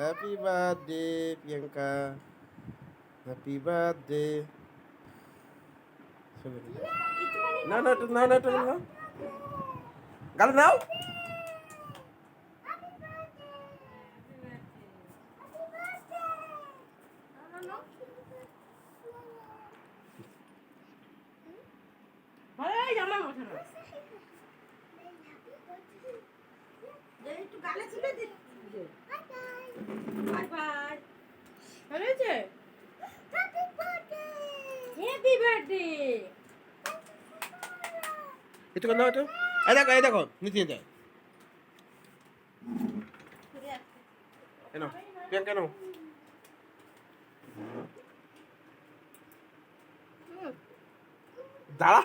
Happy birthday Priyanka, happy birthday. না না একটু না না একটু না গালে নাও। একটু গালে ছিলে দিচ্ছে। Bye bye. হয়েছে? Happy birthday. একটু করে নাও একটু। এই দেখো নিচে যায়। কেন প্রিয়াঙ্কা নাও। দাঁড়া।